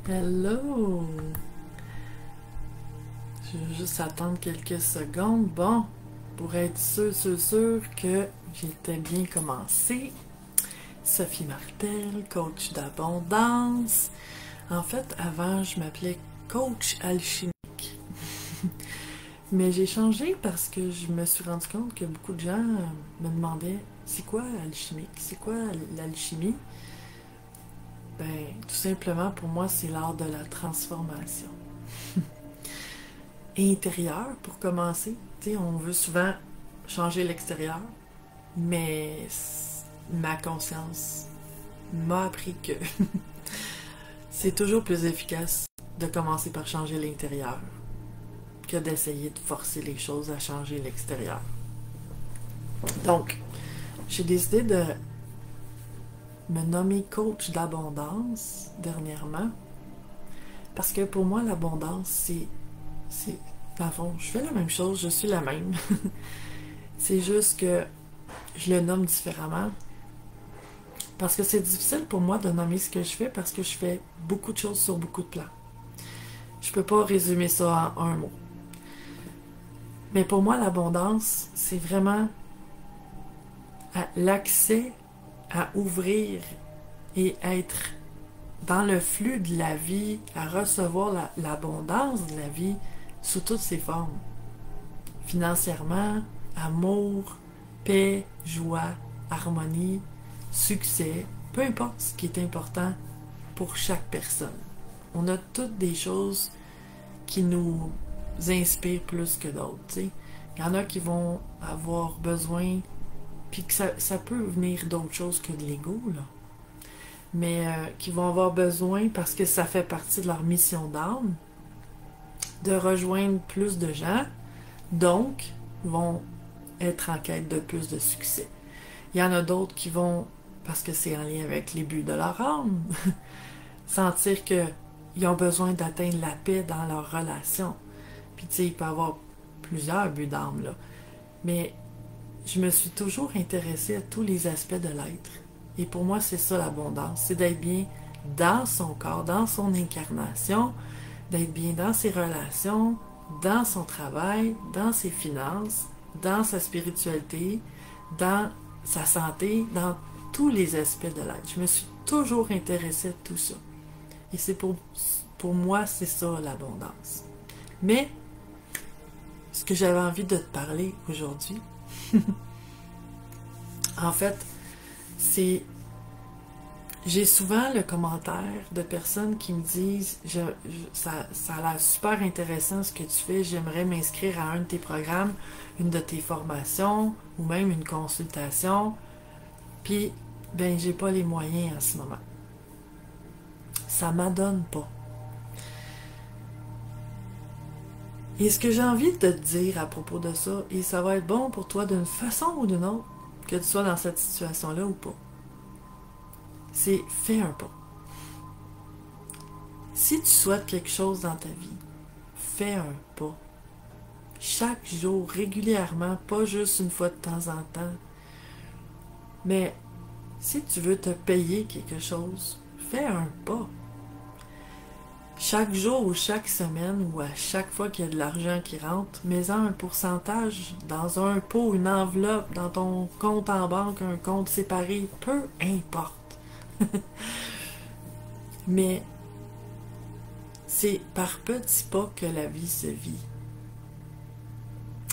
Hello! Je vais juste attendre quelques secondes. Bon, pour être sûr que j'étais bien commencé. Sophie Martel, coach d'abondance. En fait, avant, je m'appelais coach alchimique. Mais j'ai changé parce que je me suis rendu compte que beaucoup de gens me demandaient c'est quoi alchimique? C'est quoi l'alchimie? Ben, tout simplement, pour moi, c'est l'art de la transformation. Intérieure, pour commencer. Tu sais, on veut souvent changer l'extérieur, mais ma conscience m'a appris que c'est toujours plus efficace de commencer par changer l'intérieur que d'essayer de forcer les choses à changer l'extérieur. Donc, j'ai décidé de me nommer coach d'abondance dernièrement parce que pour moi, l'abondance, c'est dans le fond, je fais la même chose, je suis la même. C'est juste que je le nomme différemment parce que c'est difficile pour moi de nommer ce que je fais parce que je fais beaucoup de choses sur beaucoup de plans. Je peux pas résumer ça en un mot. Mais pour moi, l'abondance, c'est vraiment l'accès à ouvrir et être dans le flux de la vie, à recevoir l'abondance de la vie sous toutes ses formes. Financièrement, amour, paix, joie, harmonie, succès, peu importe ce qui est important pour chaque personne. On a toutes des choses qui nous inspirent plus que d'autres. T'sais. Il y en a qui vont avoir besoin, puis que ça peut venir d'autre chose que de l'ego, là. Mais qui vont avoir besoin, parce que ça fait partie de leur mission d'âme, de rejoindre plus de gens, donc vont être en quête de plus de succès. Il y en a d'autres qui vont, parce que c'est en lien avec les buts de leur âme, sentir qu'ils ont besoin d'atteindre la paix dans leur relation. Puis tu sais, il peut y avoir plusieurs buts d'âme, là. Mais je me suis toujours intéressée à tous les aspects de l'être. Et pour moi, c'est ça l'abondance. C'est d'être bien dans son corps, dans son incarnation, d'être bien dans ses relations, dans son travail, dans ses finances, dans sa spiritualité, dans sa santé, dans tous les aspects de l'être. Je me suis toujours intéressée à tout ça. Et c'est pour moi, c'est ça l'abondance. Mais, ce que j'avais envie de te parler aujourd'hui, en fait, c'est... J'ai souvent le commentaire de personnes qui me disent ça a l'air super intéressant ce que tu fais, j'aimerais m'inscrire à un de tes programmes, une de tes formations, ou même une consultation, puis, ben, j'ai pas les moyens en ce moment. Ça m'adonne pas. Et ce que j'ai envie de te dire à propos de ça, et ça va être bon pour toi d'une façon ou d'une autre, que tu sois dans cette situation-là ou pas, c'est fais un pas. Si tu souhaites quelque chose dans ta vie, fais un pas. Chaque jour, régulièrement, pas juste une fois de temps en temps. Mais si tu veux te payer quelque chose, fais un pas. Chaque jour ou chaque semaine ou à chaque fois qu'il y a de l'argent qui rentre, mets-en un pourcentage dans un pot, une enveloppe, dans ton compte en banque, un compte séparé, peu importe. Mais c'est par petits pas que la vie se vit.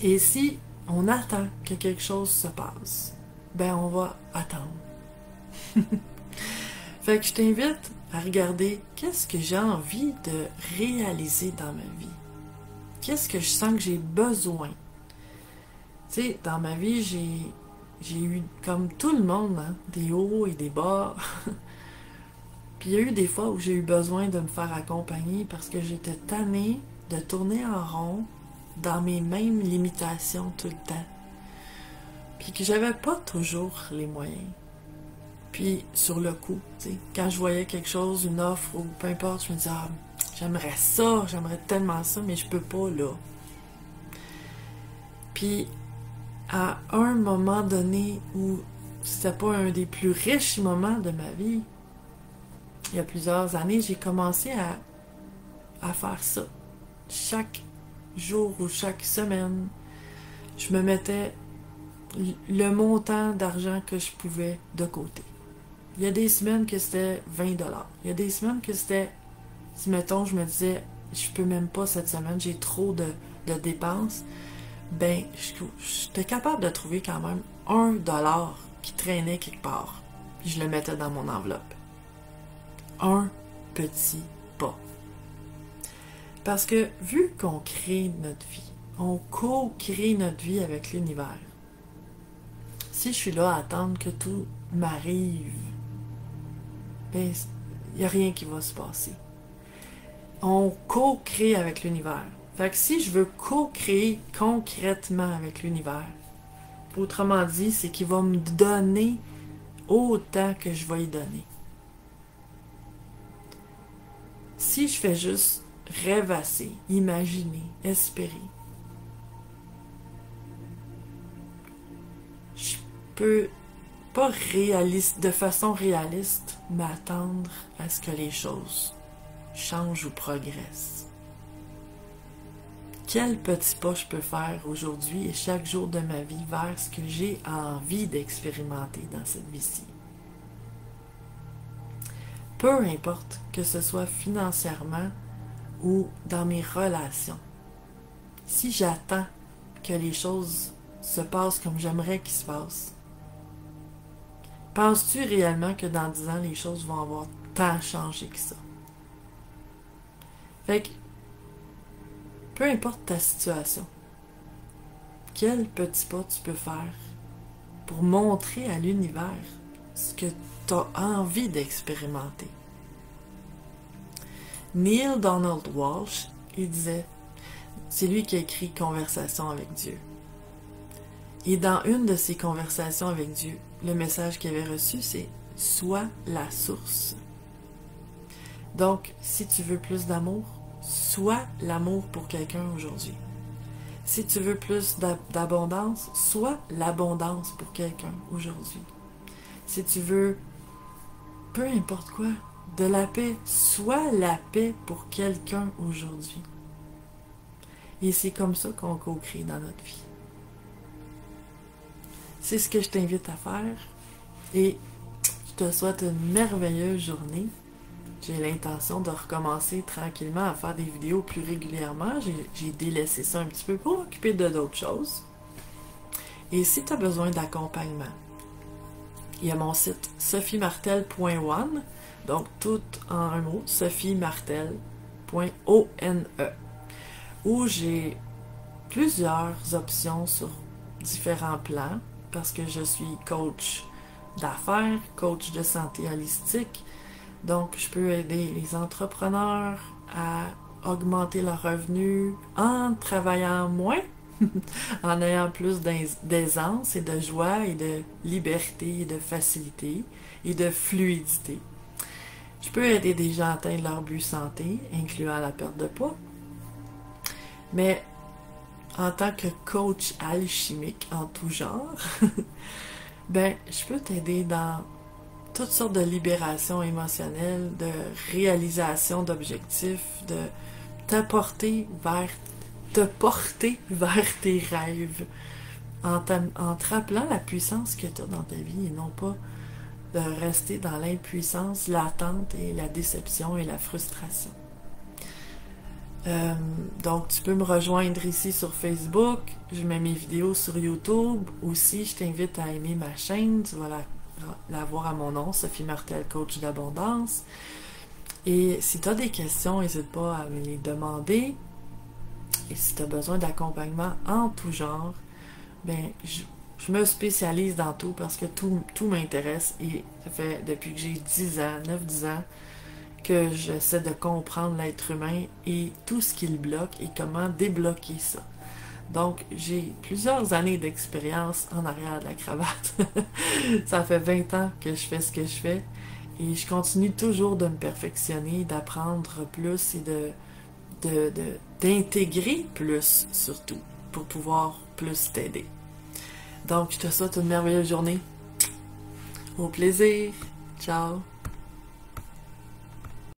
Et si on attend que quelque chose se passe, ben on va attendre. Fait que je t'invite à regarder qu'est-ce que j'ai envie de réaliser dans ma vie. Qu'est-ce que je sens que j'ai besoin. Tu sais, dans ma vie, j'ai eu, comme tout le monde, hein, des hauts et des bas. Puis il y a eu des fois où j'ai eu besoin de me faire accompagner parce que j'étais tannée de tourner en rond dans mes mêmes limitations tout le temps. Puis que j'avais pas toujours les moyens. Puis sur le coup, tu sais, quand je voyais quelque chose, une offre ou peu importe, je me disais, ah, j'aimerais ça, j'aimerais tellement ça, mais je peux pas là. Puis à un moment donné où c'était pas un des plus riches moments de ma vie, il y a plusieurs années, j'ai commencé à faire ça. Chaque jour ou chaque semaine, je me mettais le montant d'argent que je pouvais de côté. Il y a des semaines que c'était 20$. Il y a des semaines que c'était, si mettons, je me disais, je peux même pas cette semaine, j'ai trop de dépenses. Ben, j'étais capable de trouver quand même $1 qui traînait quelque part. Puis je le mettais dans mon enveloppe. Un petit pas. Parce que vu qu'on crée notre vie, on co-crée notre vie avec l'univers. Si je suis là à attendre que tout m'arrive, ben, il n'y a rien qui va se passer. On co-crée avec l'univers. Fait que si je veux co-créer concrètement avec l'univers, autrement dit, c'est qu'il va me donner autant que je vais y donner. Si je fais juste rêvasser, imaginer, espérer, je peux pas de façon réaliste m'attendre à ce que les choses changent ou progressent. Quel petit pas je peux faire aujourd'hui et chaque jour de ma vie vers ce que j'ai envie d'expérimenter dans cette vie-ci? Peu importe que ce soit financièrement ou dans mes relations. Si j'attends que les choses se passent comme j'aimerais qu'ils se passent, penses-tu réellement que dans 10 ans, les choses vont avoir tant changé que ça? Fait que, peu importe ta situation, quel petit pas tu peux faire pour montrer à l'univers ce que tu as envie d'expérimenter? Neil Donald Walsh, il disait, c'est lui qui a écrit Conversation avec Dieu. Et dans une de ses conversations avec Dieu, le message qu'il avait reçu, c'est « Sois la source ». Donc, si tu veux plus d'amour, sois l'amour pour quelqu'un aujourd'hui. Si tu veux plus d'abondance, sois l'abondance pour quelqu'un aujourd'hui. Si tu veux, peu importe quoi, de la paix, sois la paix pour quelqu'un aujourd'hui. Et c'est comme ça qu'on co-crée dans notre vie. C'est ce que je t'invite à faire et je te souhaite une merveilleuse journée. J'ai l'intention de recommencer tranquillement à faire des vidéos plus régulièrement. J'ai délaissé ça un petit peu pour m'occuper de d'autres choses. Et si tu as besoin d'accompagnement, il y a mon site sophiemartel.one, donc tout en un mot, sophiemartel.one, où j'ai plusieurs options sur différents plans, parce que je suis coach d'affaires, coach de santé holistique. Donc, je peux aider les entrepreneurs à augmenter leurs revenus en travaillant moins, en ayant plus d'aisance et de joie et de liberté et de facilité et de fluidité. Je peux aider des gens à atteindre leur but santé, incluant la perte de poids. Mais en tant que coach alchimique en tout genre, ben, je peux t'aider dans toutes sortes de libération émotionnelle, de réalisation d'objectifs, de te porter vers tes rêves, en te rappelant la puissance que tu as dans ta vie et non pas de rester dans l'impuissance, l'attente et la déception et la frustration. Donc, tu peux me rejoindre ici sur Facebook. Je mets mes vidéos sur YouTube. Aussi, je t'invite à aimer ma chaîne. Tu vas la voir à mon nom, Sophie Martel, coach d'abondance. Et si tu as des questions, n'hésite pas à me les demander. Et si tu as besoin d'accompagnement en tout genre, ben, je me spécialise dans tout parce que tout m'intéresse. Et ça fait depuis que j'ai 10 ans, 9-10 ans, que j'essaie de comprendre l'être humain et tout ce qui le bloque et comment débloquer ça. Donc, j'ai plusieurs années d'expérience en arrière de la cravate. Ça fait 20 ans que je fais ce que je fais et je continue toujours de me perfectionner, d'apprendre plus et d'intégrer plus surtout pour pouvoir plus t'aider. Donc, je te souhaite une merveilleuse journée. Au plaisir. Ciao.